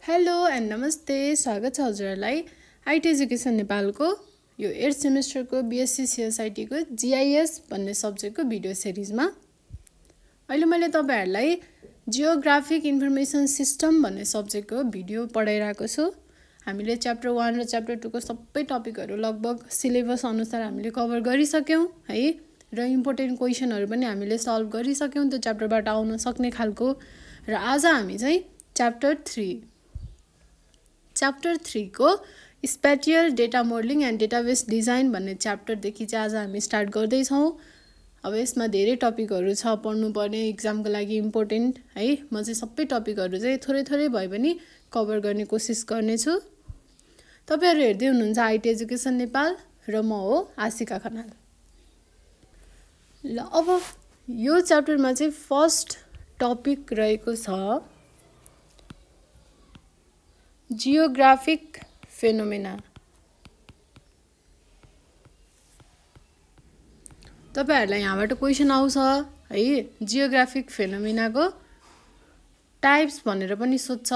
Hello and नमस्ते, स्वागत छ हजुरहरूलाई आइटी एजुकेसन नेपालको यो 8th सेमेस्टरको बीएससी सीएसआईटीको जीआईएस भन्ने सब्जेक्टको भिडियो सिरिजमा। अहिले मैले तपाईहरुलाई जियोग्राफिक इन्फर्मेसन सिस्टम भन्ने सब्जेक्टको भिडियो पढाइरहेको छु। हामीले च्याप्टर 1 र च्याप्टर 2 को सबै टपिकहरु लगभग सिलेबस अनुसार हामीले कभर गरिसक्यौं है र इम्पोर्टेन्ट क्वेशनहरु पनि हामीले सल्भ गरिसक्यौं त्यो च्याप्टरबाट आउन सक्ने खालको। र आज हामी चाहिँ च्याप्टर 3 को spatial data modelling and database design भन्ने च्याप्टर देखि चाहिँ आज हामी स्टार्ट गर्दै छौं। अब यसमा धेरै टपिकहरु छ पढ्नु पर्ने एक्जामको लागि इम्पोर्टेन्ट है। म चाहिँ सबै टपिकहरु चाहिँ थोरै भए पनि कभर गर्ने कोसिस गर्ने छु। तपाईहरु हेर्दै हुनुहुन्छ आइटी एजुकेसन नेपाल र म हो आशिका खनाल। ल अब यो च्याप्टरमा चाहिँ फर्स्ट टपिक रहेको छ जियोग्राफिक फेनोमेना। तपाईहरुलाई यहाँबाट क्वेशन आउँछ है, जियोग्राफिक फेनोमेनाको टाइप्स भनेर पनि सोध्छ,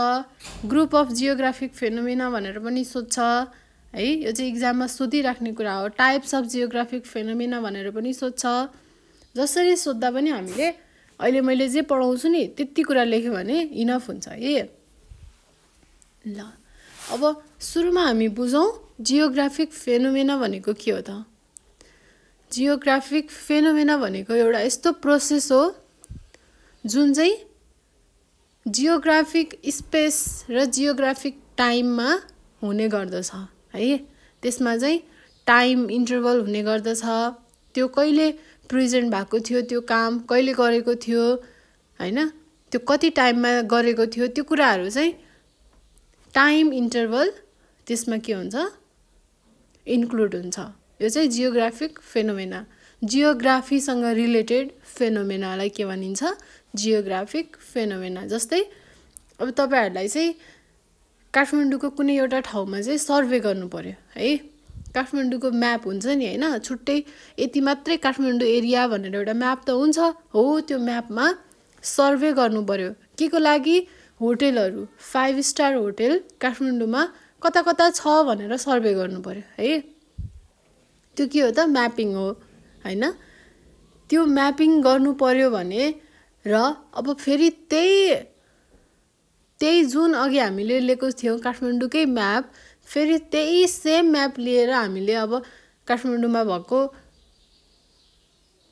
ग्रुप अफ जियोग्राफिक फेनोमेना भनेर पनि सोध्छ है। यो चाहिँ एक्जाममा सोधिराख्ने कुरा हो। टाइप्स अफ जियोग्राफिक फेनोमेना भनेर पनि सोध्छ। जसरी सोध्दा पनि हामीले अहिले मैले जे पढाउँछु नि त्यति कुरा लेख्यो भने इनफ हुन्छ है। ल अब सुरुमा हामी बुझौं जियोग्राफिक फेनोमेना भनेको के हो त। जियोग्राफिक फेनोमेना भनेको एउटा यस्तो प्रोसेस हो जुन चाहिँ जियोग्राफिक स्पेस र जियोग्राफिक टाइममा हुने गर्दछ है। त्यसमा चाहिँ टाइम इन्टरभल हुने गर्दछ। त्यो कहिले प्रेजेन्ट भएको थियो, त्यो काम कहिले गरेको थियो हैन, त्यो कति टाइममा गरेको थियो, त्यो कुराहरु चाहिँ टाइम इन्टरभल त्यसमा के हुन्छ इन्क्लुड हुन्छ। यो चाहिँ जियोग्राफिक फेनोमेना। जियोग्राफीसँग रिलेटेड फेनोमेनालाई के भनिन्छ जियोग्राफिक फेनोमेना। जस्तै अब तपाईहरुलाई चाहिँ काठमाडौँको कुनै एउटा ठाउँमा चाहिँ सर्वे गर्नु पर्यो है। काठमाडौँको म्याप हुन्छ नि हैन, छुट्टै यति मात्रै काठमाडौँ एरिया भनेर एउटा म्याप त हुन्छ हो। त्यो म्यापमा सर्वे गर्नु पर्यो के को लागि, होटलहरु 5 स्टार होटल काठमाडौँमा कता कता छ भनेर सर्वे गर्नु पर्यो है। त्यो के हो त म्यापिङ हो हैन। त्यो म्यापिङ गर्नु पर्यो भने र अब फेरि त्यही जुन अघि हामीले लिएको थियौ काठमाडौँकै म्याप, फेरि त्यही सेम म्याप लिएर हामीले अब काठमाडौँमा भएको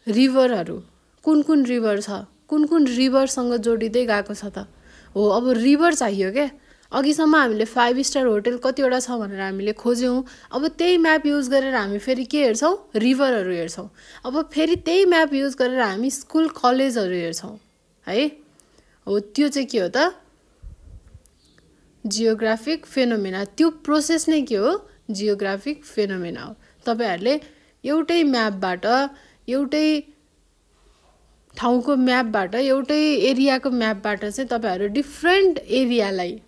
रिभरहरु कुन रिभर छ, कुन रिभरसँग जोडिदै गएको छ त हो। अब रिभर चाहियो के। अघिसम्म हामीले 5 स्टार होटल कतिवटा छ भनेर हामीले खोज्यौं। अब त्यही म्याप युज गरेर हामी फेरि के हेर्छौं रिभरहरु हेर्छौं। अब फेरि त्यही म्याप युज गरेर हामी स्कुल कलेजहरु हेर्छौं है। हो त्यो चाहिँ के हो त जियोग्राफिक फेनोमेना। त्यो प्रोसेस नै के हो जियोग्राफिक फेनोमेना हो। तपाईहरुले एउटै म्यापबाट, एउटै ठाउँको म्यापबाट, एउटै एरियाको म्यापबाट चाहिँ तपाईहरु डिफरेन्ट एरियालाई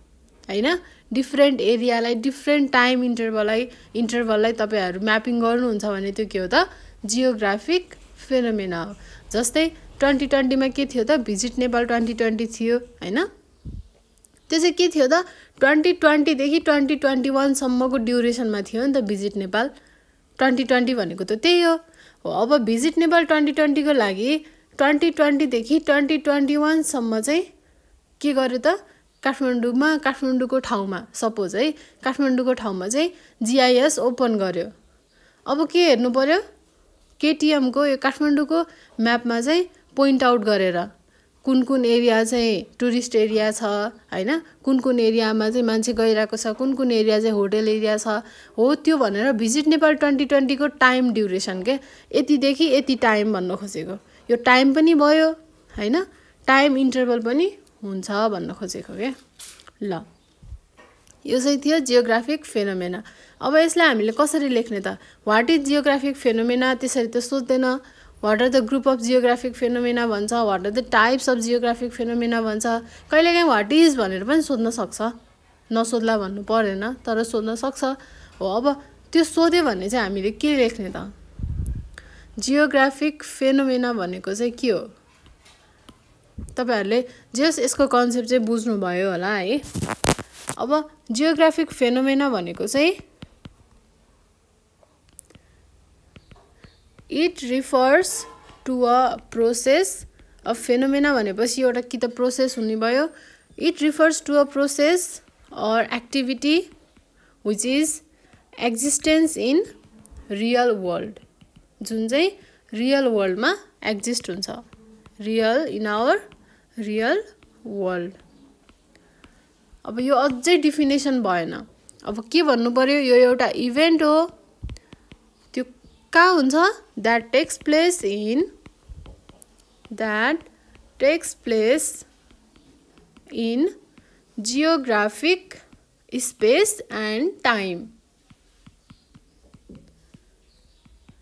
हैन, डिफरेन्ट एरियालाई डिफरेन्ट टाइम इन्टरभललाई तपाईहरु म्यापिङ गर्नुहुन्छ भने त्यो के हो त जियोग्राफिक फेनोमेना हो। जस्तै 2020 मा के थियो त भिजिट नेपाल 2020 थियो हैन। त्यो चाहिँ के थियो त 2020 देखि 2021 सम्मको ड्युरेसनमा थियो नि त भिजिट नेपाल 2020 भनेको त त्यही हो। अब भिजिट नेपाल 2020 को लागि 2020 देखि 2021 सम्म चाहिँ के गर्यो त काठमाडौँको ठाउँमा सपोज है काठमाडौँको ठाउँमा चाहिँ जीआईएस ओपन गर्यो। अब के हेर्नु पर्यो केटीएम को यो काठमाडौँको म्यापमा चाहिँ पोइन्ट आउट गरेर कुन एरिया चाहिँ टुरिस्ट एरिया छ हैन, कुन एरियामा चाहिँ मान्छे गइराको छ, कुन एरिया चाहिँ होटल एरिया छ हो त्यो भनेर भिजिट नेपाल 2020 को टाइम ड्युरेसन के यति देखि यति टाइम भन्न खोजेको। यो टाइम पनि भयो हैन, टाइम इन्टरभल पनि हुन्छ भन्न खोजेको के। ल यो चाहिँ थियो जियोग्राफिक फेनोमेना। अब यसलाई हामीले कसरी लेख्ने त व्हाट इज जियोग्राफिक फेनोमेना त्यसरी त सोध्दैन। What are the group of geographic phenomena भन्छ, what are the types of geographic phenomena भन्छ। कहिलेकाहीँ व्हाट इज भनेर पनि सोध्न सक्छ, नसोध्ला भन्नु पर्दैन तर सोध्न सक्छ हो। अब त्यो सोध्यो भने चाहिँ हामीले के लेख्ने त जियोग्राफिक फेनोमेना भनेको चाहिँ के हो। तपाईहरुले जस यसको कन्सेप्ट चाहिँ बुझ्नु भयो होला है। अब जियोग्राफिक फेनोमेना भनेको चाहिँ it refers to a process of phenomena भनेपछि एउटा कि त प्रोसेस हुने भयो it refers to a process or activity which is existence in real world जुन चाहिँ रियल वर्ल्डमा एक्जिस्ट हुन्छ real in our real world अब यो अझै डिफिनेसन भएन अब के भन्नु पर्यो यो एउटा इभेन्ट हो त्यो कहाँ हुन्छ that takes place in geographic space and time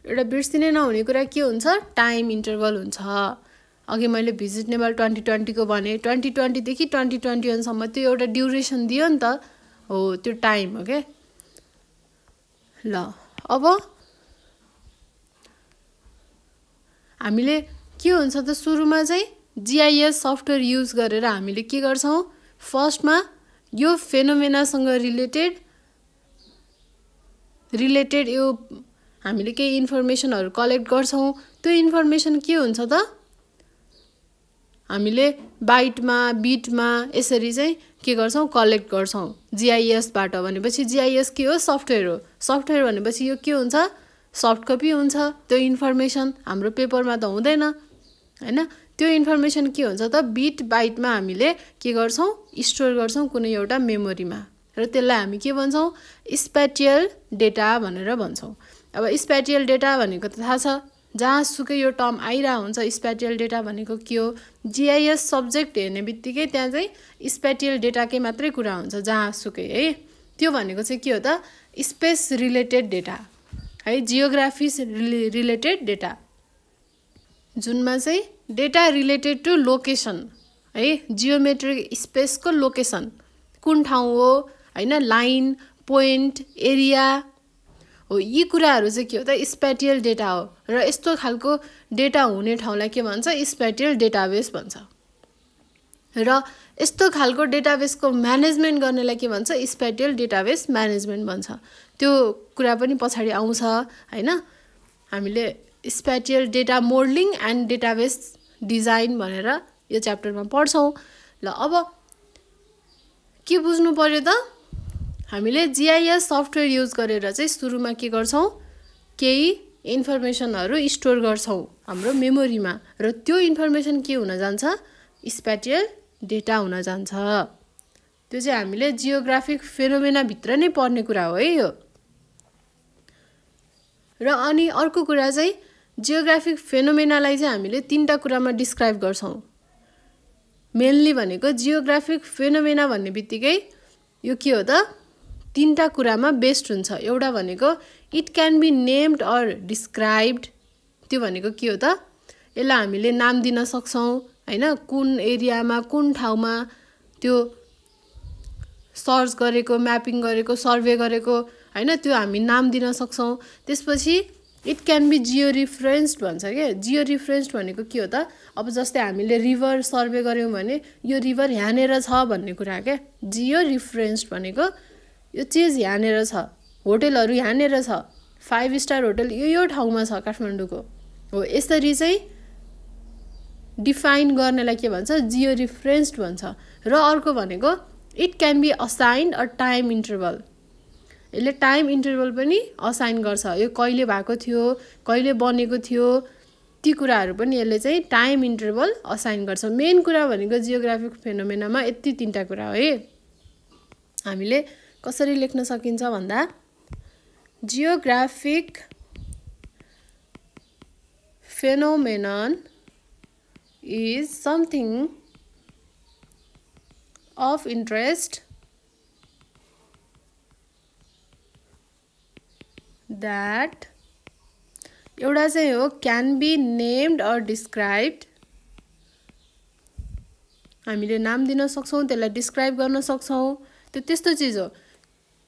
एउटा बिर्सिने नहुने कुरा के हुन्छ टाइम इन्टरभल हुन्छ अघि मैले भिजिट नेपाल 2020 को भने 2020 देखि 2021 सम्म त्यो एउटा ड्युरेसन दियो नि त हो त्यो टाइम हो के ल अब हामीले के हुन्छ त सुरुमा चाहिँ जीआईएस सफ्टवेयर युज गरेर हामीले के गर्छौं फर्स्टमा यो फेनोमेनासँग रिलेटेड यो हामीले केही इन्फर्मेसनहरु कलेक्ट गर्छौं त्यो इन्फर्मेसन के हुन्छ त हामीले बाइटमा बिटमा यसरी चाहिँ के गर्छौं कलेक्ट गर्छौं जीआईएस बाट भनेपछि जीआईएस के हो सफ्टवेयर भनेपछि यो के हुन्छ सफ्ट कपी हुन्छ त्यो इन्फर्मेसन हाम्रो पेपरमा त हुँदैन हैन त्यो इन्फर्मेसन के हुन्छ त बिट बाइटमा हामीले के गर्छौं स्टोर गर्छौं कुनै एउटा मेमोरीमा र त्यसलाई हामी के भन्छौं स्पेटियल डेटा भनेर भन्छौं अब स्पेटियल डेटा भनेको त थाहा छ जहाँ सुकै यो टर्म आइरा हुन्छ स्पेटियल डेटा भनेको के हो जीआईएस सब्जेक्ट हेर्ने बित्तिकै त्यहाँ चाहिँ स्पेटियल डेटाकै मात्रै कुरा हुन्छ जहाँ सुकै है त्यो भनेको चाहिँ के हो त स्पेस रिलेटेड डेटा है जियोग्राफी रिलेटेड डेटा जुनमा चाहिँ डेटा रिलेटेड टु लोकेसन है जियोमेट्रिक स्पेसको लोकेसन कुन ठाउँ हो हैन लाइन पोइन्ट एरिया हो यी कुराहरु चाहिँ के हो त स्पेटियल डेटा हो र यस्तो खालको डेटा हुने ठाउँलाई के भन्छ स्पेटियल डेटाबेस भन्छ र यस्तो खालको डेटाबेसको म्यानेजमेन्ट गर्नेलाई के भन्छ स्पेटियल डेटाबेस म्यानेजमेन्ट भन्छ त्यो कुरा पनि पछाडी आउँछ हैन हामीले spatial data modelling and database design भनेर यो च्याप्टरमा पढ्छौं ल अब के बुझ्नु पर्यो त हामीले जीआईएस सफ्टवेयर युज गरेर चाहिँ सुरुमा के गर्छौं केही इन्फर्मेसनहरु स्टोर गर्छौं हाम्रो मेमोरीमा र त्यो इन्फर्मेसन के हुन जान्छ स्पेटियल डेटा हुन जान्छ त्यो चाहिँ हामीले जियोग्राफिक फेनोमेना भित्र नै पर्ने कुरा हो है यो र अनि अर्को कुरा चाहिँ जियोग्राफिक फेनोमेनालाई चाहिँ हामीले तीनटा कुरामा डिस्क्राइब गर्छौं मेनली भनेको जियोग्राफिक फेनोमेना भन्ने बित्तिकै यो के हो त तीनटा कुरामा बेस्ड हुन्छ एउटा भनेको it can be named or described त्यो भनेको के हो त यसलाई हामीले नाम दिन सक्छौं हैन कुन एरियामा कुन ठाउँमा त्यो सर्च गरेको म्यापिङ गरेको सर्वे गरेको हैन त्यो हामी नाम दिन सक्छौं त्यसपछि इट क्यान बी जियो रिफरेन्स्ड भन्छ के जियो रिफरेन्स्ड भनेको के हो त अब जस्तै हामीले रिभर सर्वे गर्यौं भने यो रिभर यहाँनेर छ भन्ने कुरा के जियो रिफरेन्स्ड भनेको यो चीज यहाँनेर छ होटलहरु यहाँनेर छ 5 स्टार होटल यो ठाउँमा छ काठमाडौँको हो यसरी चाहिँ डिफाइन गर्नलाई के भन्छ जियो रिफरेन्स्ड भन्छ र अर्को भनेको it can be assigned a time interval यसले टाइम इन्टरभल पनि असाइन गर्छ यो कहिले भएको थियो कहिले बनेको थियो ती कुराहरु पनि यसले चाहिँ टाइम इन्टरभल असाइन गर्छ मेन कुरा भनेको जियोग्राफिक फेनोमेनामा यति तीनटा कुरा हो है हामीले कसरी लेख्न सकिन्छ भन्दा geographic phenomenon is something of interest that एउटा चाहिँ हो can be named or described हामीले नाम दिन सक्छौं त्यसलाई डिस्क्राइब गर्न सक्छौं त्यो त्यस्तो चीज हो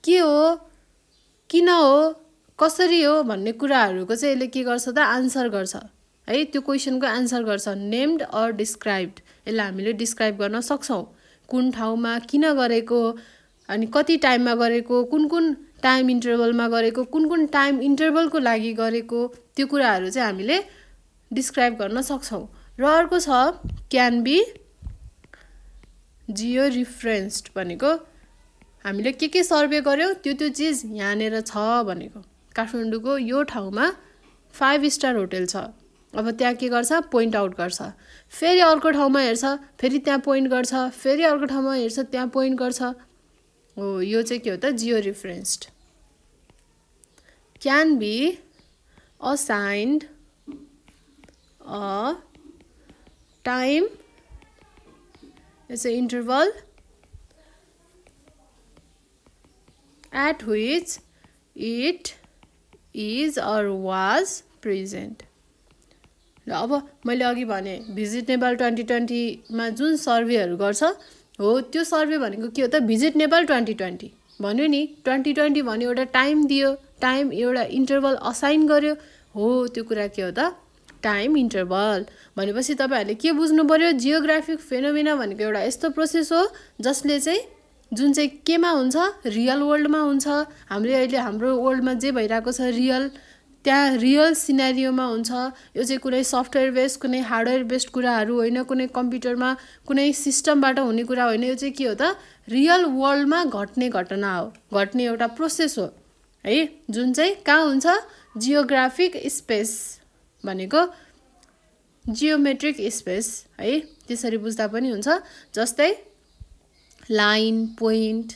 के हो किन हो कसरी हो भन्ने कुराहरुको चाहिँ यसले के गर्छ त आन्सर गर्छ है त्यो क्वेशनको आन्सर गर्छ नेम्ड अर डिस्क्राइब्ड यसलाई हामीले डिस्क्राइब गर्न सक्छौं कुन ठाउँमा किन गरेको अनि कति टाइममा गरेको, कुन कुन टाइम इन्टरभलमा गरेको, कुन कुन टाइम इन्टरभलको लागि गरेको, त्यो कुराहरू चाहिँ हामीले डिस्क्राइब गर्न सक्छौँ। र अर्को छ क्यान बी जियो रिफरेन्स्ड भनेको हामीले के सर्वे गर्यौँ त्यो चीज यहाँनेर छ भनेको। काठमाडौँको यो ठाउँमा 5 स्टार होटल छ, अब त्यहाँ के गर्छ पोइन्ट आउट गर्छ, फेरि अर्को ठाउँमा हेर्छ फेरि त्यहाँ पोइन्ट गर्छ, फेरि अर्को ठाउँमा हेर्छ त्यहाँ पोइन्ट गर्छ। हो यो चाहिँ के हो त georeferenced. Can be assigned a time it's a interval at which it is or was present। र अब मैले अघि भने भिजिट नेपाल 2020 मा जुन सर्वेहरू गर्छ हो त्यो सर्वे भनेको के हो त भिजिट नेपाल 2020 भन्यो नि। 2020 भन्यो, एउटा टाइम दियो, टाइम एउटा इन्टरभल असाइन गर्यो, हो त्यो कुरा के हो त टाइम इन्टरभल। भनेपछि तपाईहरुले के बुझ्नु पर्यो, जियोग्राफिक फेनोमेना भनेको एउटा यस्तो प्रोसेस हो जसले चाहिँ जुन चाहिँ केमा हुन्छ रियल वर्ल्डमा हुन्छ। हामीले अहिले हाम्रो वर्ल्डमा जे भइरहेको छ रियल, त्यहाँ रियल सिनेरियोमा हुन्छ। यो चाहिँ कुनै सफ्टवेयर बेस्ड कुनै हार्डवेयर बेस्ड कुराहरू होइन, कुनै कम्प्युटरमा कुनै सिस्टमबाट हुने कुरा होइन। यो चाहिँ के हो त रियल वर्ल्डमा घट्ने घटना हो, घट्ने एउटा प्रोसेस हो है, जुन चाहिँ कहाँ हुन्छ जियोग्राफिक स्पेस भनेको जियोमेट्रिक स्पेस है, त्यसरी बुझ्दा पनि हुन्छ। जस्तै लाइन पोइन्ट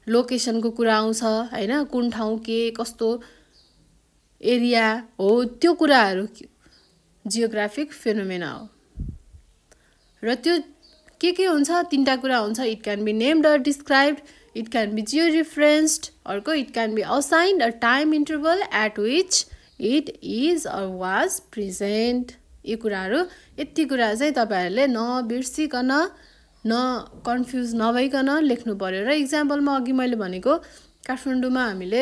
लोकेसनको कुरा आउँछ हैन, कुन ठाउँ के कस्तो एरिया हो त्यो कुराहरू जियोग्राफिक फेनोमेना हो। र त्यो के हुन्छ तीनटा कुरा हुन्छ, it can be named or described, it can be geo referenced, अर्को it can be assigned a time interval at which it is or was present. यी कुराहरू यति कुरा चाहिँ तपाईहरुले नबिर्सिकन न कन्फ्युज नभइकन लेख्नु पर्यो। र एक्जाम्पलमा अघि मैले भनेको काठमाडौँमा हामीले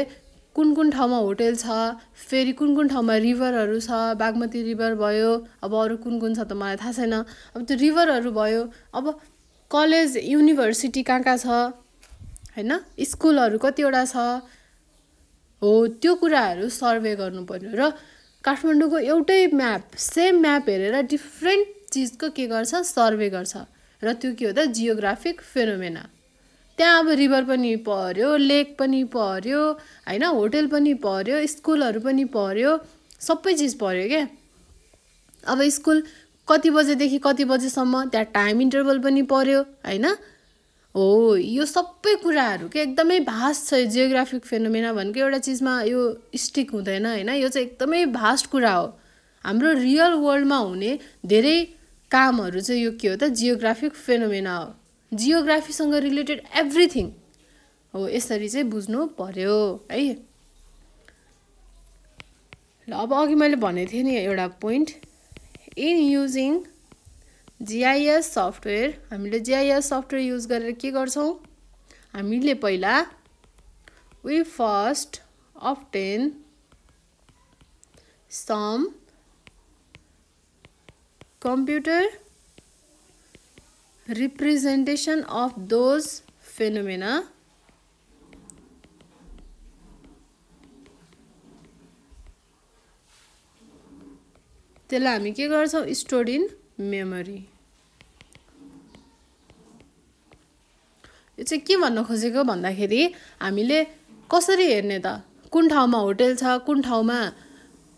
कुन कुन ठाउँमा होटल छ, फेरि कुन कुन ठाउँमा रिभरहरू छ, बागमती रिभर भयो, अब अरू कुन कुन छ त मलाई थाहा छैन। अब त्यो रिभरहरू भयो, अब कलेज युनिभर्सिटी कहाँ छ हैन, स्कुलहरू कतिवटा छ, हो त्यो कुराहरू सर्वे गर्नु पर्यो। र काठमाडौँको एउटै म्याप सेम म्याप हेरेर डिफ्रेन्ट चिजको के गर्छ सर्वे गर्छ, र त्यो के हो त जियोग्राफिक फेनोमेना। त्यहाँ अब रिभर पनि पर्यो, लेक पनि पर्यो हैन, होटल पनि पर्यो, स्कुलहरू पनि पर्यो, सबै चिज पर्यो के। अब स्कुल कति बजेदेखि कति बजेसम्म त्यहाँ टाइम इन्टरभल पनि पर्यो हैन। हो यो सबै कुराहरू के एकदमै भास्ट छ। जियोग्राफिक फेनोमेना भनेको एउटा चिजमा यो स्टिक हुँदैन हैन, यो चाहिँ एकदमै भास्ट कुरा हो। हाम्रो रियल वर्ल्डमा हुने धेरै कामहरू चाहिँ यो के हो त जियोग्राफिक फेनोमेना हो, जियोग्राफीसँग रिलेटेड एभ्रिथिङ हो, यसरी चाहिँ बुझ्नु पर्यो है। ल अब अघि मैले भनेको थिएँ नि एउटा point, in using GIS software, हामीले GIS सफ्टवेयर युज गरेर के गर्छौं, हामीले पहिला we first obtain some computer representation of those phenomena त्यसलाई हामी के गर्छौं stored in memory। यो चाहिँ के भन्न खोजेको भन्दाखेरि हामीले कसरी हेर्ने त कुन ठाउँमा होटल छ, कुन ठाउँमा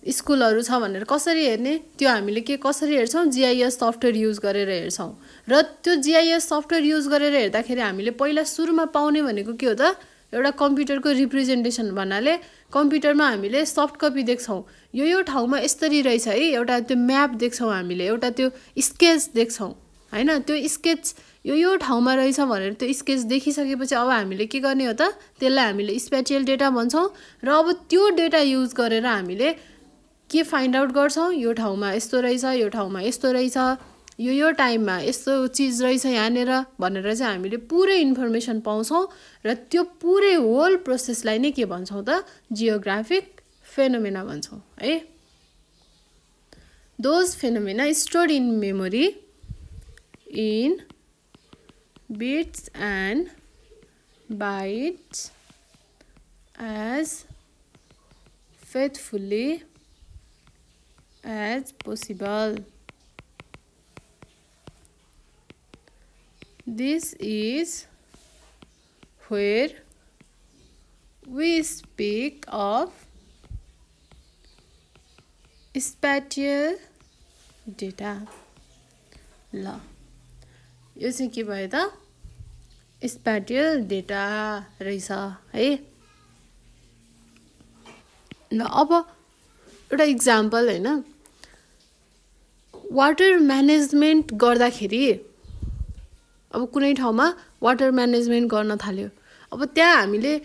स्कुलहरू छ भनेर कसरी हेर्ने, त्यो हामीले के कसरी हेर्छौं GIS सफ्टवेयर युज गरेर हेर्छौं। र त्यो GIS सफ्टवेयर युज गरेर हेर्दाखेरि हामीले पहिला सुरुमा पाउने भनेको के हो त एउटा कम्प्युटरको रिप्रेजेन्टेसन भन्नाले कम्प्युटरमा हामीले सफ्ट कपी देख्छौं, यो ठाउँमा यसरी रहेछ है, एउटा त्यो म्याप देख्छौं, हामीले एउटा त्यो स्केच देख्छौं हैन, त्यो स्केच यो ठाउँमा रहेछ भनेर त्यो स्केच देखिसकेपछि अब हामीले के गर्ने हो त त्यसलाई हामीले स्पेटियल डेटा भन्छौं। र अब त्यो डेटा युज गरेर हामीले के फाइन्ड आउट गर्छौं, यो ठाउँमा यस्तो रहेछ, यो ठाउँमा यस्तो रहेछ, यो टाइममा यस्तो चीज रहेछ यहाँनेर भनेर चाहिँ हामीले पुरै इन्फर्मेसन पाउँछौं। र त्यो पुरै होल प्रोसेसलाई नै के भन्छौं त जियोग्राफिक फेनोमेना भन्छौं है। Those phenomena stored in memory in bits and bites as faithfully as possible. This is where we speak of spatial data. ल यो चाहिँ के भयो त स्पेटियल डेटा रहेछ है। ल अब एउटा इक्जाम्पल हैन, वाटर म्यानेजमेन्ट गर्दाखेरि अब कुनै ठाउँमा वाटर म्यानेजमेन्ट गर्न थाल्यो, अब त्यहाँ हामीले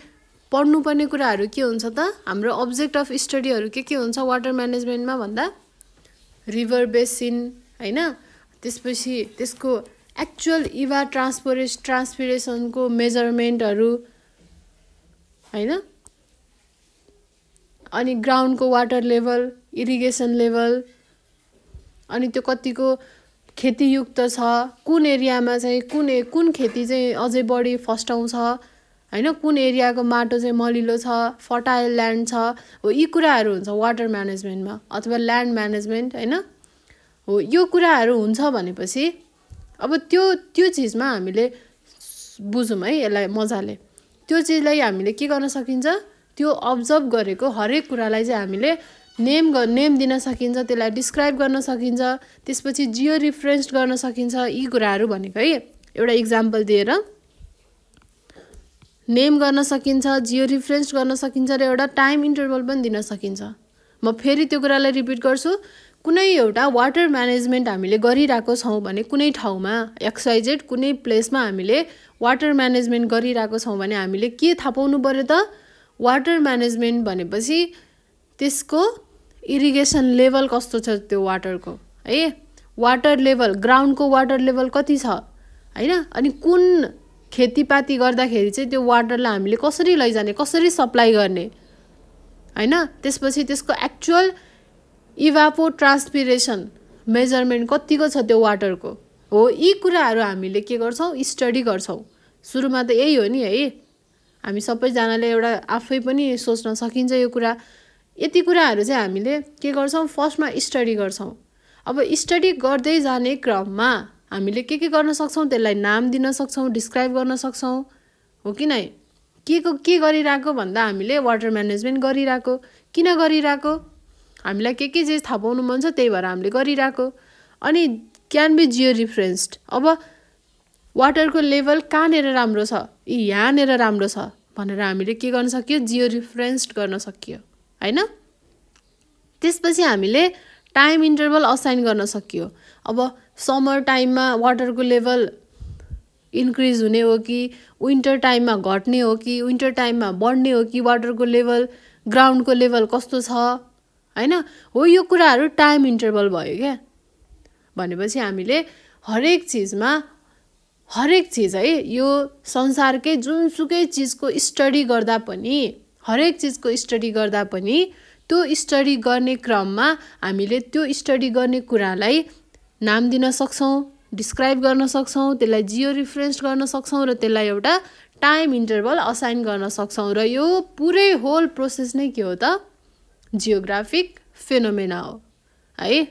पढ्नुपर्ने कुराहरू के हुन्छ त, हाम्रो अब्जेक्ट अफ स्टडीहरू के हुन्छ वाटर म्यानेजमेन्टमा भन्दा रिभर बेसिन हैन, त्यसपछि त्यसको एक्चुअल इभा ट्रान्सपिरेसनको मेजरमेन्टहरू हैन, अनि ग्राउन्डको वाटर लेभल, इरिगेसन लेभल, अनि त्यो कतिको खेतीयुक्त छ, कुन एरियामा चाहिँ कुन खेती चाहिँ अझै बढी फस्टाउँछ हैन, कुन एरियाको माटो चाहिँ मलिलो छ, फर्टाइल ल्यान्ड छ, हो यी कुराहरू हुन्छ वाटर म्यानेजमेन्टमा अथवा ल्यान्ड म्यानेजमेन्ट हैन। हो यो कुराहरू हुन्छ भनेपछि अब त्यो चिजमा हामीले बुझौँ है यसलाई मजाले, त्यो चिजलाई हामीले के गर्न सकिन्छ, त्यो अब्जर्भ गरेको हरेक कुरालाई चाहिँ हामीले नेम दिन सकिन्छ, त्यसलाई डिस्क्राइब गर्न सकिन्छ, त्यसपछि जियो रिफरेन्स गर्न सकिन्छ। यी कुराहरू भनेको है एउटा इक्जाम्पल दिएर नेम गर्न सकिन्छ, जियो रिफरेन्स गर्न सकिन्छ र एउटा टाइम इन्टरभल पनि दिन सकिन्छ। म फेरि त्यो कुरालाई रिपिट गर्छु, कुनै एउटा वाटर म्यानेजमेन्ट हामीले गरिरहेको छौँ भने कुनै ठाउँमा XYZ कुनै प्लेसमा हामीले वाटर म्यानेजमेन्ट गरिरहेको छौँ भने हामीले के थाहा पाउनु पर्यो त, वाटर म्यानेजमेन्ट भनेपछि त्यसको इरिगेसन लेभल कस्तो छ त्यो वाटरको है, वाटर लेभल ग्राउन्डको वाटर लेभल कति छ हैन, अनि कुन खेतीपाती गर्दाखेरि चाहिँ त्यो वाटरलाई हामीले कसरी लैजाने, कसरी सप्लाई गर्ने हैन, त्यसपछि त्यसको एक्चुअल इभापो ट्रान्सपिरेसन मेजरमेन्ट कतिको छ त्यो वाटरको, हो यी कुराहरू हामीले के गर्छौँ, स्टडी गर्छौँ। सुरुमा त यही हो नि है, हामी सबैजनाले एउटा आफै पनि सोच्न सकिन्छ यो कुरा, यति कुराहरू चाहिँ हामीले के गर्छौँ, फर्स्टमा स्टडी गर्छौँ। अब स्टडी गर्दै जाने क्रममा हामीले के गर्न सक्छौँ, त्यसलाई नाम दिन सक्छौँ, डिस्क्राइब गर्न सक्छौँ, हो कि नै, के गरिरहेको भन्दा हामीले वाटर म्यानेजमेन्ट गरिरहेको, किन गरिरहेको, हामीलाई के चिज थाहा पाउनु मन छ त्यही भएर हामीले गरिरहेको। अनि क्यान बी जियो रिफरेन्स्ड, अब वाटरको लेभल कहाँनिर राम्रो छ, यहाँनिर राम्रो छ भनेर हामीले के गर्न सकियो, जियो रिफरेन्स्ड गर्न सकियो हैन। त्यसपछि हामीले टाइम इन्टरभल असाइन गर्न सकियो, अब समर टाइममा वाटरको लेभल इन्क्रिज हुने हो कि विन्टर टाइममा घट्ने हो कि विन्टर टाइममा बढ्ने हो कि वाटरको लेभल ग्राउन्डको लेभल कस्तो छ हैन, हो यो कुराहरू टाइम इन्टरभल भयो क्या। भनेपछि हामीले हरेक चिज है, यो संसारकै जुनसुकै चिजको स्टडी गर्दा पनि, हरेक चिजको स्टडी गर्दा पनि त्यो स्टडी गर्ने क्रममा हामीले त्यो स्टडी गर्ने कुरालाई नाम दिन सक्छौँ, डिस्क्राइब गर्न सक्छौँ, त्यसलाई जियो रिफरेन्स गर्न सक्छौँ र त्यसलाई एउटा टाइम इन्टरभल असाइन गर्न सक्छौँ। र यो पुरै होल प्रोसेस नै के हो त, जियोग्राफिक फेनोमेना हो है।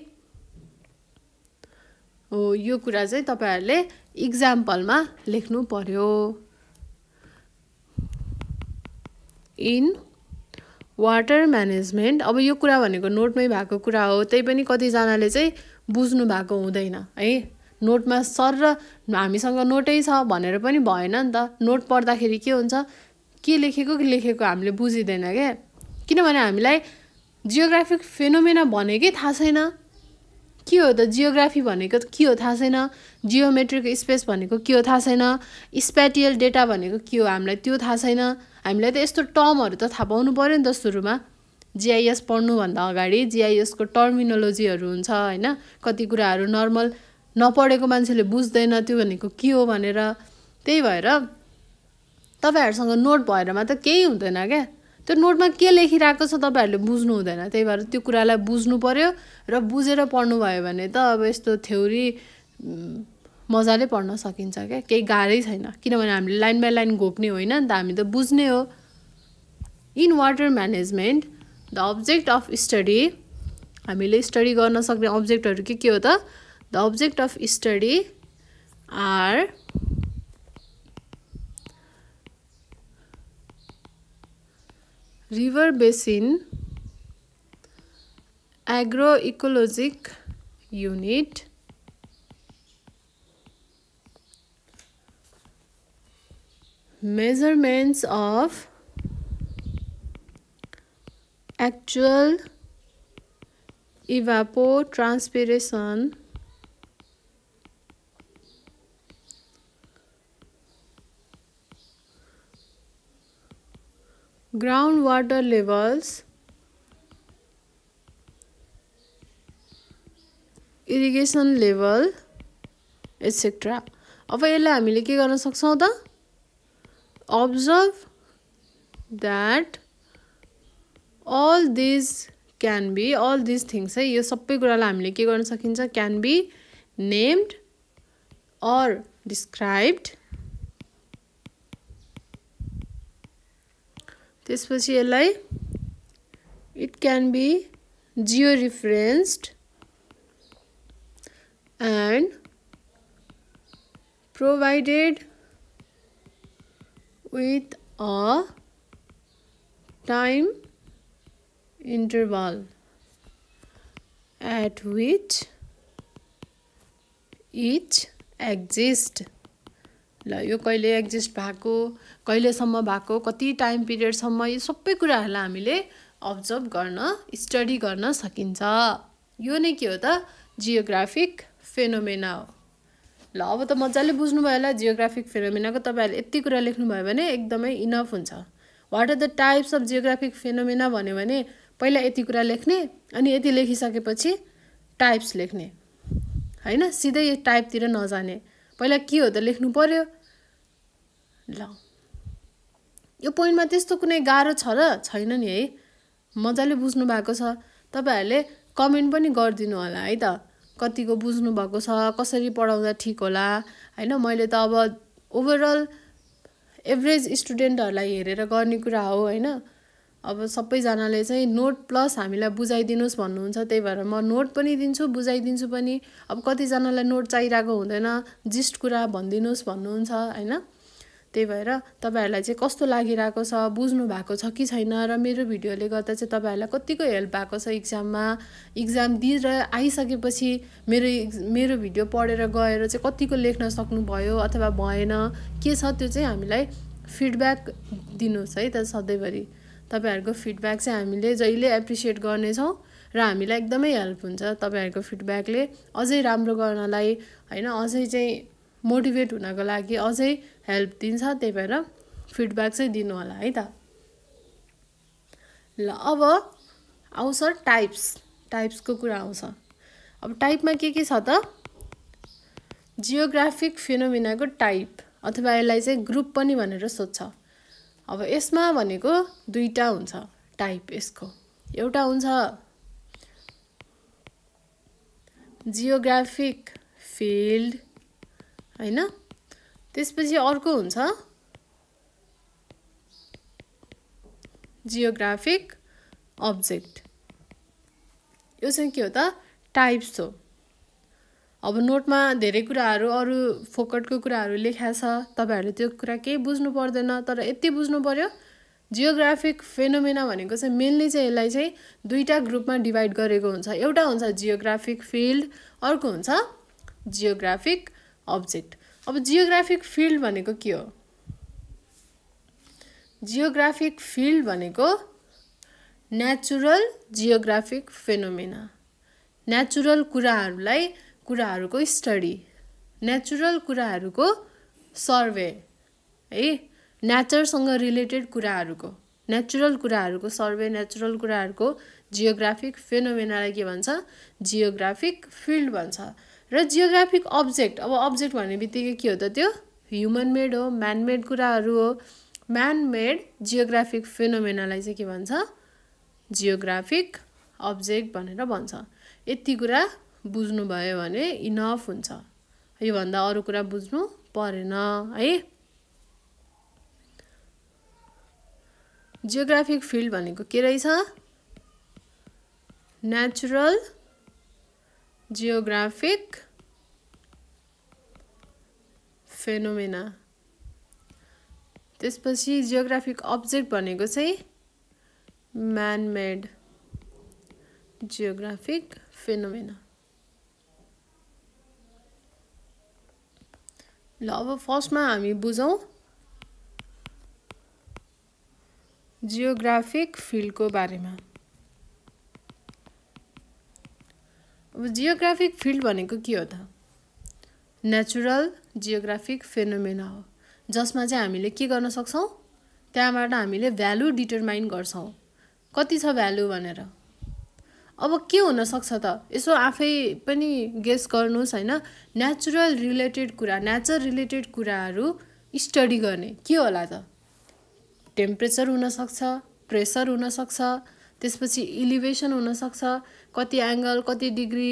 हो यो कुरा चाहिँ तपाईहरुले इक्जाम्पलमा लेख्नु पर्यो। इन वाटर म्यानेजमेन्ट, अब यो कुरा भनेको नोटमै भएको कुरा हो, त्यही पनि कतिजनाले चाहिँ बुझ्नु भएको हुँदैन है। नोटमा सर र हामीसँग नोटै छ भनेर पनि भएन नि त। नोट पढ्दाखेरि के हुन्छ, के लेखेको हामीले बुझिदैन क्या, किनभने हामीलाई जियोग्राफिक फेनोमेना भनेकै थाहा छैन। के हो त जियोग्राफी भनेको के हो थाहा छैन, जियोमेट्रिक स्पेस भनेको के हो थाहा छैन, स्पेटियल डेटा भनेको के हो हामीलाई त्यो थाहा छैन। हामीलाई त यस्तो टर्महरू त थाहा पाउनु पर्यो नि त। सुरुमा जीआईएस पढ्नुभन्दा अगाडि जीआईएसको टर्मिनोलोजीहरू हुन्छ हैन, कति कुराहरू नर्मल नपढेको मान्छेले बुझ्दैन त्यो भनेको के हो भनेर। त्यही भएर तपाईहरुसँग नोट भएर मात्र केही हुँदैन क्या, त्यो नोटमा के लेखिरहेको छ तपाईहरुले बुझ्नु हुँदैन। त्यही भएर त्यो कुरालाई बुझ्नु पर्यो र बुझेर पढ्नु भयो भने त अब यस्तो थ्योरी मजाले पढ्न सकिन्छ क्या, केही गाह्रै छैन, किनभने हामीले लाइन बाई लाइन घोक्ने होइन नि त, हामी त बुझ्ने हो। In water management the object of study, हामीले स्टडी गर्न सक्ने अब्जेक्टहरू के हो त? The object of study are river basin, agroecologic unit, measurements of actual evapotranspiration, groundwater levels, irrigation level, etc. अब यसलाई हामीले के गर्न सक्छौं त? Observe that all these things है, यो सबै कुरालाई हामीले के गर्न सकिन्छ? Can be named or described. त्यसपछि यसलाई it can be georeferenced and provided with a time interval at which each exists. ल यो कहिले एक्जिस्ट भएको, कहिलेसम्म भएको, कति टाइम पिरियडसम्म, यो सबै कुराहरूलाई हामीले अब्जर्भ गर्न, स्टडी गर्न सकिन्छ। यो नै के हो त? जियोग्राफिक फेनोमेना हो। ल अब त मजाले बुझ्नुभयो होला जियोग्राफिक फेनोमेनाको। तपाईहरुले यति कुरा लेख्नुभयो भने एकदमै इनफ हुन्छ। What are the types of geographic phenomena भन्यो भने पहिला यति कुरा लेख्ने, अनि यति लेखिसकेपछि टाइप्स लेख्ने हैन, सिधै यो टाइपतिर नजाने। पहिला के हो त लेख्नु पर्यो। ल यो पोइन्टमा त्यस्तो कुनै गाह्रो छ र छैन नि है, मजाले बुझ्नु भएको छ। तपाईहरुले कमेन्ट पनि गरिदिनु होला है त, कतिको बुझ्नु भएको छ, कसरी पढाउँदा ठीक होला हैन। मैले त अब ओभरअल एभरेज स्टुडेन्टहरुलाई हेरेर गर्ने कुरा हो हैन। अब सबैजनाले चाहिँ नोट प्लस हामीलाई बुझाइदिनुस् भन्नुहुन्छ, त्यही भएर म नोट पनि दिन्छु, बुझाइदिन्छु पनि। अब कतिजनालाई नोट चाहिरहेको हुँदैन, जिस्ट कुरा भनिदिनुस् भन्नुहुन्छ हैन। त्यही भएर तपाईहरुलाई चाहिँ कस्तो लागिरहेको छ, बुझ्नु भएको छ कि छैन, र मेरो भिडियोले गर्दा चाहिँ तपाईहरुलाई कतिको हेल्प भएको छ एक्जाममा, एक्जाम दिएर आइसकेपछि मेरो भिडियो पढेर गएर चाहिँ कतिको लेख्न सक्नु भयो अथवा भएन, के छ त्यो चाहिँ हामीलाई फिडब्याक दिनुस् है त सधैँभरि। तपाईहरुको फिडब्याक चाहिँ हामीले जहिले एप्रिसिएट गर्ने छौं र हामीलाई एकदमै हेल्प हुन्छ। तपाईहरुको फिडब्याकले अझै राम्रो गर्नलाई हैन, अझै चाहिँ मोटिभेट हुनको लागि अझै हेल्प दिन्छ। त्यही भएर फिडब्याक चाहिँ दिनु होला है त। ल अब आउँछ टाइप्सको कुरा आउँछ। अब टाइपमा के छ त? जियोग्राफिक फेनोमेनाको टाइप अथवा यसलाई चाहिँ ग्रुप पनि भनेर सोध्छ। अब यसमा भनेको दुईटा हुन्छ टाइप यसको। एउटा हुन्छ जियोग्राफिक फिल्ड हैन, त्यसपछि अर्को हुन्छ जियोग्राफिक अब्जेक्ट। यो चाहिँ के हो त? टाइप्स हो। अब नोटमा धेरै कुराहरू अरु फोकटको कुराहरू लेखा छ, तपाईहरुले त्यो कुरा केही बुझ्नु पर्दैन, तर यति बुझ्नु पर्यो जियोग्राफिक फेनोमेना भनेको चाहिँ मेनली चाहिँ यसलाई चाहिँ दुईटा ग्रुपमा डिभाइड गरेको हुन्छ। एउटा हुन्छ जियोग्राफिक फिल्ड, अर्को हुन्छ जियोग्राफिक अब्जेक्ट। अब जियोग्राफिक फिल्ड भनेको के हो? जियोग्राफिक फिल्ड भनेको नेचुरल जियोग्राफिक फेनोमेना। नेचुरल कुराहरूको स्टडी, नेचुरल कुराहरूको सर्वे है, नेचरसँग रिलेटेड कुराहरूको, नेचुरल कुराहरूको सर्वे, नेचुरल कुराहरूको जियोग्राफिक फेनोमेनालाई के भन्छ? जियोग्राफिक फिल्ड भन्छ। र जियोग्राफिक अब्जेक्ट, अब अब्जेक्ट भन्ने बित्तिकै के हो त? त्यो ह्युमन मेड हो, म्यान मेड कुराहरू हो। म्यान मेड जियोग्राफिक फेनोमेनालाई चाहिँ के भन्छ? जियोग्राफिक अब्जेक्ट भनेर भन्छ। यति कुरा बुझ्नु भयो भने इनफ हुन्छ। योभन्दा अरू कुरा बुझ्नु परेन है। जियोग्राफिक फिल्ड भनेको के रहेछ? Natural geographic phenomena. त्यसपछि जियोग्राफिक अब्जेक्ट भनेको चाहिँ म्यान मेड जियोग्राफिक फेनोमेना। ल अब फर्स्टमा हामी बुझौँ जियोग्राफिक फिल्डको बारेमा। अब जियोग्राफिक फिल्ड भनेको के हो त? नेचुरल जियोग्राफिक फेनोमेना हो जसमा चाहिँ हामीले के गर्न सक्छौँ? त्यहाँबाट हामीले भ्यालु डिटरमाइन गर्छौँ कति छ भ्यालु भनेर। अब के हुन सक्छ त? यसो आफै पनि गेस गर्नुस् हैन। नेचुरल रिलेटेड कुरा, नेचर रिलेटेड कुराहरू स्टडी गर्ने के होला त? टेम्परेचर हुन सक्छ, प्रेसर हुन सक्छ, त्यसपछि इलिभेसन हुन सक्छ, कति एंगल कति डिग्री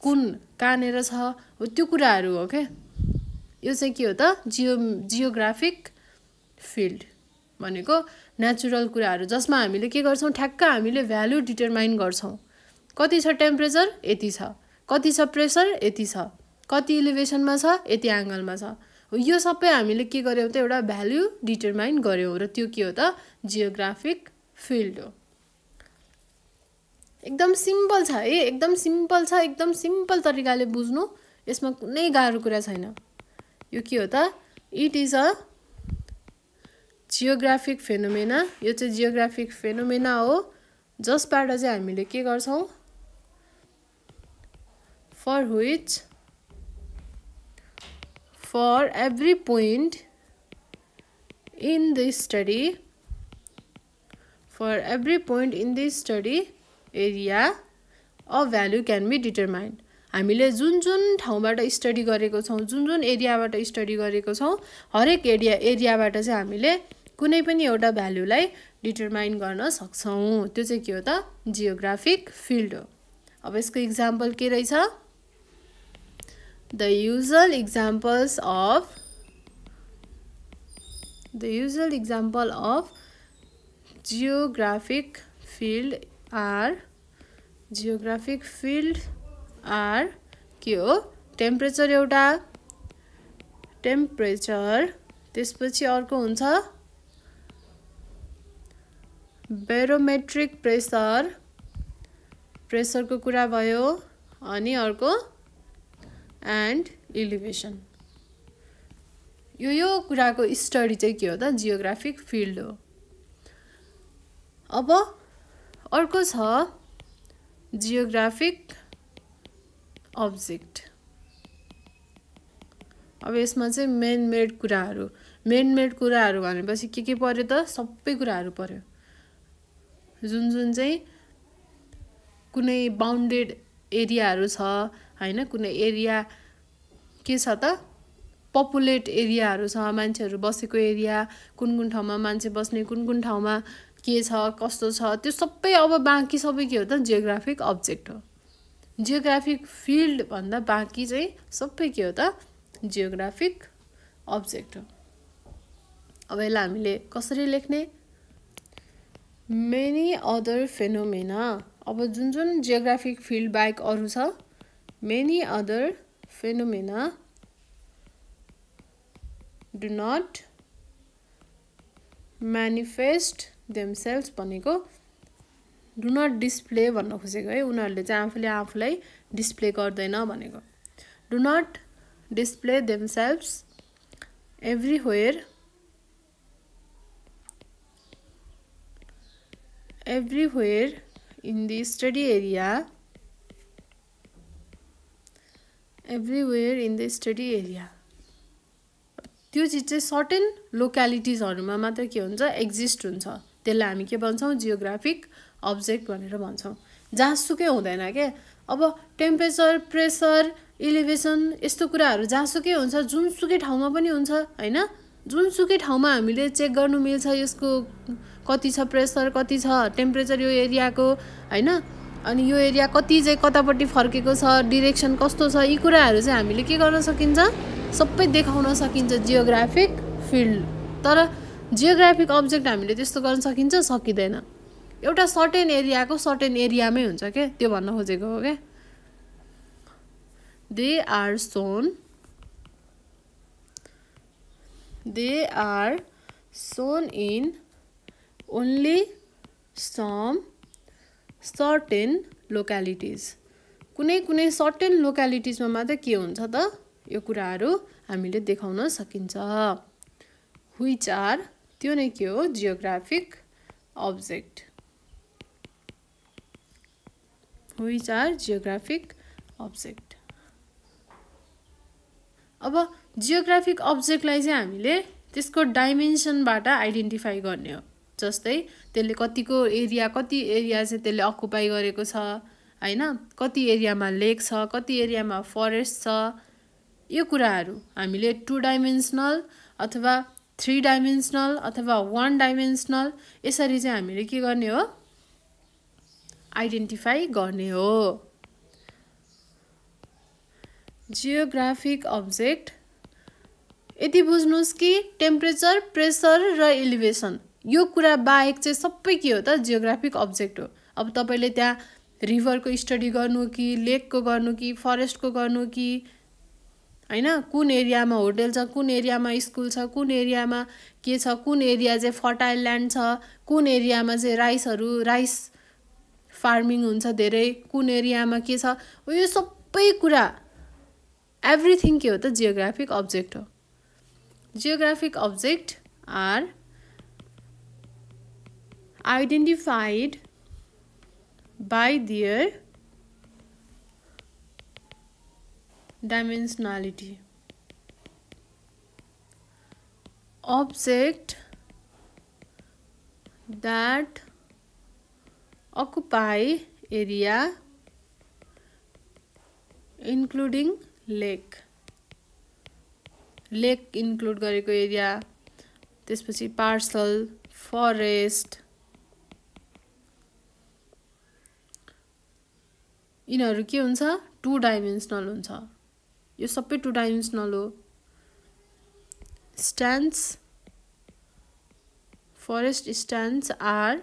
कुन कहाँनेर छ, हो त्यो कुराहरू हो के। यो चाहिँ के हो त? जियोग्राफिक फिल्ड भनेको नेचुरल कुराहरू जसमा हामीले के गर्छौँ? ठ्याक्क हामीले भ्यालु डिटरमाइन गर्छौँ। कति छ टेम्परेचर? यति छ। कति छ प्रेसर? यति छ। कति इलिभेसनमा छ? यति एंगलमा छ। यो सबै हामीले के गर्यौँ त? एउटा भ्यालु डिटरमाइन गर्यौँ र त्यो के हो त? जियोग्राफिक फिल्ड हो। एकदम सिम्पल छ है, एकदम सिम्पल छ, एकदम सिम्पल तरिकाले बुझ्नु, यसमा कुनै गाह्रो कुरा छैन। यो के हो त? It is a geographic phenomena. यो चाहिँ जियोग्राफिक फेनोमेना हो जसबाट चाहिँ हामीले के गर्छौँ? For which for every point in this study, for every point in this study area a value can be determined. हामीले जुन जुन ठाउँबाट स्टडी गरेको छौँ, जुन जुन एरियाबाट स्टडी गरेको छौँ, हरेक एरियाबाट चाहिँ हामीले कुनै पनि एउटा भ्यालुलाई डिटरमाइन गर्न सक्छौँ। त्यो चाहिँ के हो त? जियोग्राफिक फिल्ड हो। अब यसको इक्जाम्पल के रहेछ? The usual example of geographic field are के हो? टेम्परेचर एउटा, टेम्परेचर, त्यसपछि अर्को हुन्छ बेरोमेट्रिक प्रेसर, प्रेसरको कुरा भयो, अनि अर्को एन्ड इलिभेसन। यो कुराको स्टडी चाहिँ के हो त? जियोग्राफिक फिल्ड हो। अब अर्को छ जियोग्राफिक अब्जेक्ट। अब यसमा चाहिँ मेन मेड कुराहरू भनेपछि के पर्यो त? सबै कुराहरू पर्यो। जुन चाहिँ कुनै बाउन्डेड एरियाहरू छ हैन, कुनै एरिया के छ त? पपुलेट एरियाहरू छ, मान्छेहरू बसेको एरिया, कुन ठाउँमा मान्छे बस्ने, कुन ठाउँमा के छ, कस्तो छ, त्यो सबै अब बाँकी सबै के हो त? जियोग्राफिक अब्जेक्ट हो। जियोग्राफिक फिल्ड भन्दा बाँकी चाहिँ सबै के हो त? जियोग्राफिक अब्जेक्ट हो। अब यसलाई हामीले कसरी लेख्ने? Many other phenomena. अब जुन जियोग्राफिक फिल्ड बाहेक अरू छ, many other phenomena do not manifest themselves भनेको do not display भन्न खोजेको है। उनीहरूले चाहिँ आफूलाई डिस्प्ले गर्दैन भनेको। do not display themselves everywhere in the study area, everywhere in the study area। त्यो चिज चाहिँ सर्टेन लोकालिटिजहरुमा मात्र के हुन्छ? एक्जिस्ट हुन्छ। त्यसलाई हामी के भन्छौँ? जियोग्राफिक अब्जेक्ट भनेर भन्छौँ। जहाँसुकै हुँदैन के। अब टेम्परेचर, प्रेसर, इलिभेसन यस्तो कुराहरू जहाँसुकै हुन्छ, जुनसुकै ठाउँमा पनि हुन्छ हैन। जुनसुकै ठाउँमा हामीले चेक गर्नु मिल्छ यसको कति छ प्रेसर, कति छ टेम्परेचर यो एरियाको हैन। अनि यो एरिया कति चाहिँ कतापट्टि फर्केको छ, डिरेक्सन कस्तो छ, यी कुराहरू चाहिँ हामीले के गर्न सकिन्छ, सबै देखाउन सकिन्छ जियोग्राफिक फिल्ड। तर जियोग्राफिक अब्जेक्ट हामीले त्यस्तो गर्न सकिन्छ, सकिँदैन। एउटा सर्टेन एरियाको सर्टेन एरियामै हुन्छ के, त्यो भन्न खोजेको हो के। They are sown in only some certain localities. कुनै सर्टेन लोकालिटिजमा मात्र के हुन्छ त, यो कुराहरू हामीले देखाउन सकिन्छ। व्हिच आर, त्यो नै के हो, geographic object. Which are geographic object. अब जियोग्राफिक अब्जेक्टलाई चाहिँ हामीले त्यसको डाइमेन्सनबाट आइडेन्टिफाई गर्ने हो। जस्तै त्यसले कति एरिया चाहिँ त्यसले अकुपाई गरेको छ हैन, कति एरियामा लेक छ, कति एरियामा फरेस्ट छ, यो कुराहरू हामीले 2 डाइमेन्सनल अथवा 3 डाइमेन्सनल अथवा 1 डाइमेन्सनल यसरी चाहिँ हामीले के गर्ने हो, आइडेन्टिफाई गर्ने हो। जियोग्राफिक अब्जेक्ट यति बुझ्नुस् कि टेम्परेचर, प्रेसर र एलिभेसन यो कुरा बाहेक चाहिँ सबै के हो त, जियोग्राफिक अब्जेक्ट हो। अब तपाईले त्यहाँ रिभरको स्टडी गर्नु कि लेकको गर्नु कि फरेस्टको गर्नु कि हैन, कुन एरियामा होटल छ, कुन एरियामा स्कुल छ, कुन एरियामा के छ, कुन एरिया चाहिँ फर्टाइल ल्यान्ड छ, कुन एरियामा चाहिँ राइस फार्मिङ हुन्छ धेरै, कुन एरियामा के छ, यो सबै कुरा एभ्रिथिङ के हो त, जियोग्राफिक अब्जेक्ट हो। Geographic object are identified by their dimensionality. Object that occupy area including lake include गरेको एरिया, त्यसपछि पार्सल, फरेस्ट, यिनीहरू के हुन्छ, 2 डाइमेन्सनल हुन्छ। यो सबै 2 डाइमेन्सनल हो। Stands, forest stands are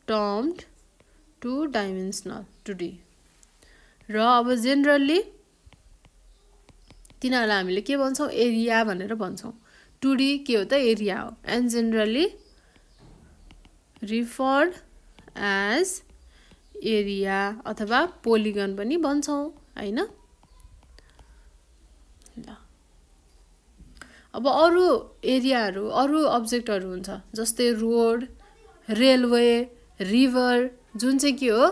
termed 2 dimensional 2D। र अब जेनरली तिनीहरूलाई हामीले के भन्छौँ, एरिया भनेर भन्छौँ। 2D के हो त, एरिया हो। And generally referred as area अथवा पोलिगन पनि भन्छौँ हैन। ल अब अरु एरियाहरू, अरु अब्जेक्टहरू हुन्छ, जस्तै रोड, रेलवे, रिभर, जुन चाहिँ के हो,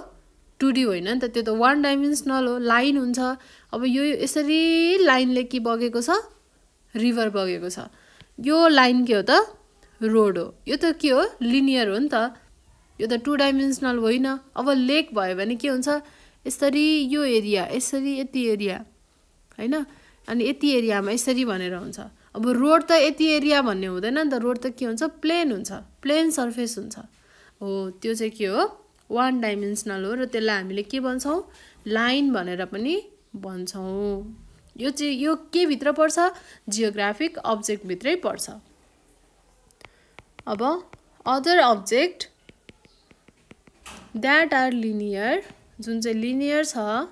2D होइन नि त, त्यो त 1 डाइमेन्सनल हो। लाइन हुन्छ, अब यो यसरी लाइनले के बगेको छ, रिभर बगेको छ, यो लाइन के हो त, रोड हो। यो त के हो, लिनियर हो नि त, यो त 2 डाइमेन्सनल होइन। अब लेक भयो भने के हुन्छ, यसरी यो एरिया, यसरी यति एरिया हैन, अनि यति एरियामा यसरी भनेर हुन्छ। अब रोड त यति एरिया भन्ने हुँदैन नि त, रोड त के हुन्छ, प्लेन हुन्छ, प्लेन सर्फेस हुन्छ हो। त्यो चाहिँ के हो, 1 डाइमेन्सनल हो। र त्यसलाई हामीले के भन्छौँ, लाइन भनेर पनि भन्छौँ। यो चाहिँ यो के भित्र पर्छ, जियोग्राफिक अब्जेक्ट भित्रै पर्छ। अब other object that are linear, जुन चाहिँ लिनियर छ,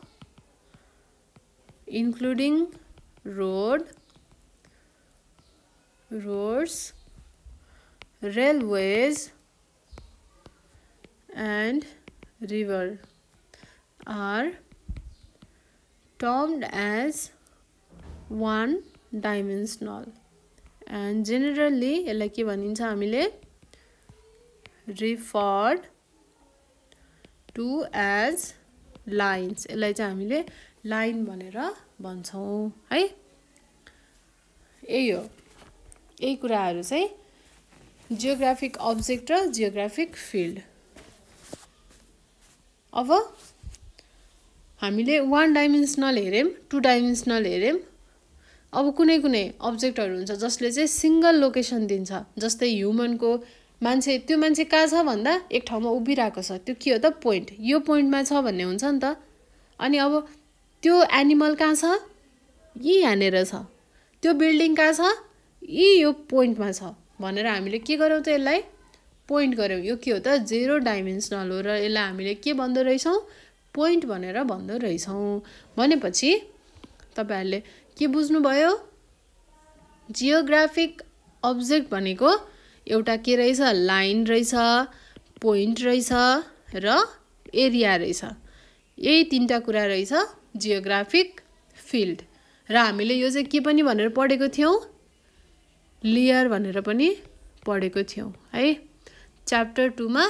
including roads, railways and river are termed as 1 dimensional and generally यसलाई के भनिन्छ हामीले, referred to as lines। यसलाई चाहिँ हामीले लाइन भनेर भन्छौँ है। यही हो, यही कुराहरू चाहिँ जियोग्राफिक अब्जेक्ट र जियोग्राफिक फिल्ड। अब हामीले 1 डाइमेन्सनल हेर्यौं, 2 डाइमेन्सनल हेर्यौं। अब कुनै अब्जेक्टहरू हुन्छ जसले चाहिँ सिंगल लोकेसन दिन्छ, जस्तै ह्युमनको मान्छे त्यो मान्छे कहाँ छ भन्दा एक ठाउँमा उभिरहेको छ, त्यो के हो त पोइन्ट, यो पोइन्टमा छ भन्ने हुन्छ नि त। अनि अब त्यो एनिमल कहाँ छ, यहाँनिर छ, त्यो बिल्डिङ कहाँ छ, यो पोइन्टमा छ भनेर हामीले के गर्यौँ त यसलाई पोइन्ट गर्यौँ। यो के हो त 0 डाइमेन्सनल हो र यसलाई हामीले के भन्दो रहेछौँ, पोइन्ट भनेर भन्दो रहेछौँ। भनेपछि तपाईहरुले के बुझ्नुभयो, जियोग्राफिक अब्जेक्ट भनेको एउटा के रहेछ, लाइन रहेछ, पोइन्ट रहेछ र एरिया रहेछ। यही तीनटा कुरा रहेछ जियोग्राफिक फिल्ड। र हामीले यो चाहिँ के पनि भनेर पढेको थियौं, लेयर भनेर पनि पढेको थियौं है। च्याप्टर 2 मा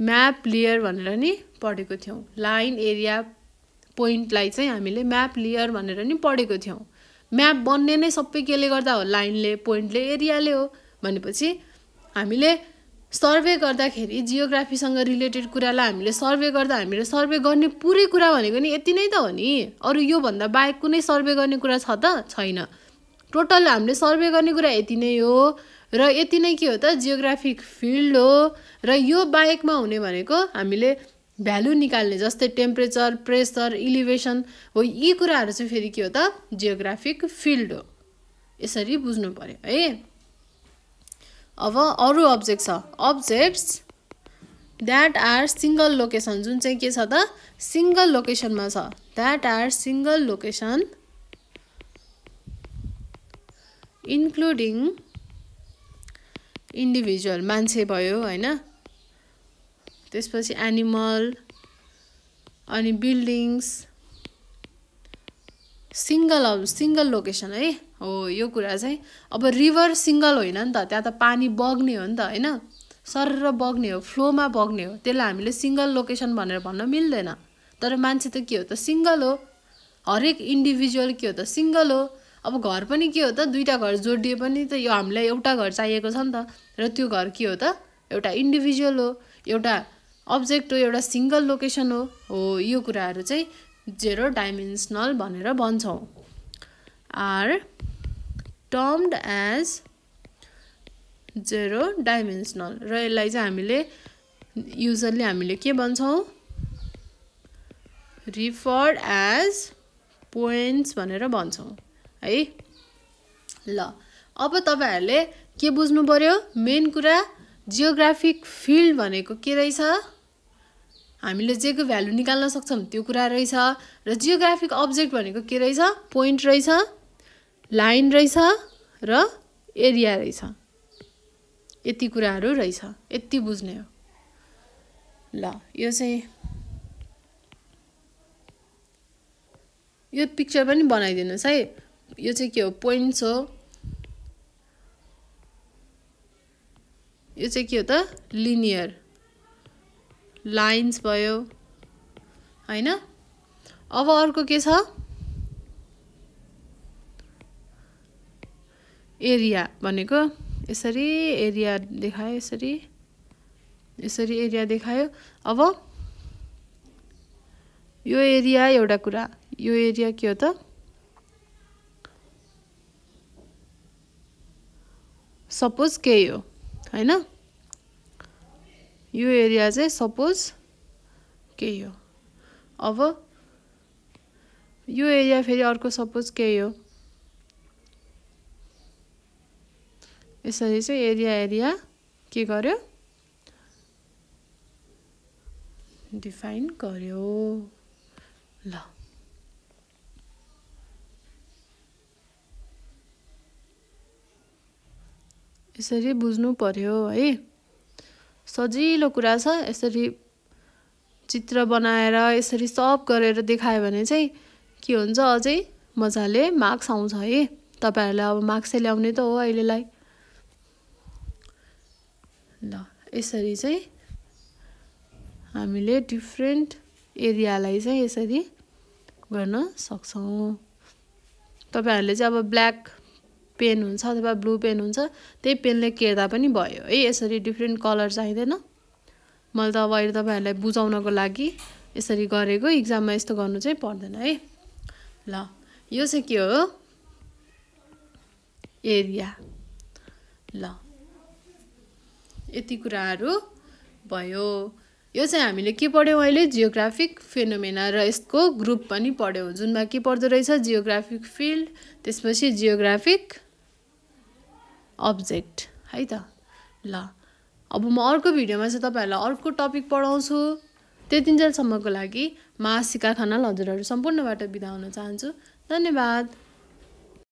म्याप लेयर भनेर नि पढेको थियौं। लाइन, एरिया, पोइन्टलाई चाहिँ हामीले म्याप लेयर भनेर नि पढेको थियौं। म्याप बन्ने नै सबै केले गर्दा हो, लाइनले, पोइन्टले, एरियाले हो। भनेपछि हामीले सर्वे गर्दाखेरि जियोग्राफीसँग रिलेटेड कुरालाई हामीले सर्वे गर्दा हामीले सर्वे गर्ने पुरै कुरा भनेको नि यति नै त हो नि। अरु यो भन्दा बाहेक कुनै सर्वे गर्ने कुरा छ त छैन। टोटल हामीले सर्वे गर्ने कुरा यति नै हो र यति नै के हो त जियोग्राफिक फिल्ड हो। र यो बाहेकमा हुने भनेको हामीले भ्यालु निकाल्ने, जस्तै टेम्परेचर, प्रेसर, इलिभेसन हो। यी कुराहरु चाहिँ फेरि के हो त जियोग्राफिक फिल्ड हो। यसरी बुझ्नु पर्यो है। अब अरु अब्जेक्ट छ, objects that are single location, जुन चाहिँ के छ त सिंगल लोकेसनमा छ। That are single location including individual, मान्छे भयो हैन, त्यसपछि एनिमल, अनि बिल्डिङ्स, सिंगल लोकेसन है हो यो कुरा चाहिँ। अब रिभर सिंगल होइन नि त, त्यहाँ त पानी बग्ने हो नि त हैन, सरर बग्ने हो, फ्लोमा बग्ने हो। त्यसलाई हामीले सिंगल लोकेसन भनेर भन्न मिल्दैन। तर मान्छे त के हो त सिंगल हो, हरेक इन्डिभिजुअल के हो त सिंगल हो। अब घर पनि के हो त, दुईटा घर जोडिए पनि त यो हामीलाई एउटा घर चाहिएको छ नि त, र त्यो घर के हो त एउटा इन्डिभिजुअल हो, एउटा अब्जेक्ट हो, एउटा सिंगल लोकेसन हो। यो कुराहरु चाहिँ 0 डाइमेन्सनल भनेर भन्छौं। Are termed as 0 dimensional. र यसलाई चाहिँ हामीले युजरली हामीले के भन्छौं, रिफर्ड एज पोइन्ट्स भनेर भन्छौं है। ल अब तपाईहरुले के बुझ्नु पर्यो, मेन कुरा जियोग्राफिक फिल्ड भनेको के रहेछ, हामीले जेको भ्यालु निकाल्न सक्छौं त्यो कुरा रहेछ। र जियोग्राफिक अब्जेक्ट भनेको के रहेछ, पोइन्ट रहेछ, लाइन रहेछ र एरिया रहेछ। यति कुराहरु रहेछ, यति बुझ्ने हो। ल यो चाहिँ यो पिक्चर पनि बनाइदिनुस् है। यो चाहिँ के हो, पोइन्ट्स हो। यो चाहिँ के हो त लिनियर लाइन्स भयो हैन। अब अर्को के छ, एरिया भनेको यसरी एरिया देखायो, यसरी एरिया देखायो। अब यो एरिया एउटा कुरा, यो एरिया के हो त सपोज के हो हैन, यो एरिया चाहिँ सपोज के हो। अब यो एरिया फेरि अर्को सपोज के हो। यसरी चाहिँ एरिया के गर्यो, डिफाइन गर्यो। ल यसरी बुझ्नु पर्यो है। सजिलो कुरा छ। यसरी चित्र बनाएर यसरी सब गरेर देखायो भने चाहिँ के हुन्छ, अझै मजाले मार्क्स आउँछ है। तपाईहरुले अब मार्क्स ल्याउने त हो अहिलेलाई। ल यसरी चाहिँ हामीले डिफरेन्ट एरियालाई चाहिँ यसरी गर्न सक्छौं। तपाईहरुले चाहिँ अब ब्ल्याक पेन हुन्छ अथवा ब्लू पेन हुन्छ, त्यही पेनले केर्दा पनि भयो है। यसरी डिफरेन्ट कलर चाहिदैन। मैले त अब अहिले तपाईहरुलाई बुझाउनको लागि यसरी गरेको, एक्जाममा यस्तो गर्नु चाहिँ पर्दैन है। ल यो चाहिँ के हो, एरिया। ल यति कुराहरू भयो। यो चाहिँ हामीले के पढ्यौँ अहिले जियोग्राफिक फेनोमेना र यसको ग्रुप पनि पढ्यौँ जुनमा के पर्दो रहेछ जियोग्राफिक फिल्ड त्यसपछि जियोग्राफिक अब्जेक्ट है त। ल अब म अर्को भिडियोमा चाहिँ तपाईहरुलाई अर्को टपिक पढाउँछु। त्यतिन्जेलसम्मको लागि म आशिका खनाल हजुरहरु सम्पूर्णबाट बिदा हुन चाहन्छु। धन्यवाद।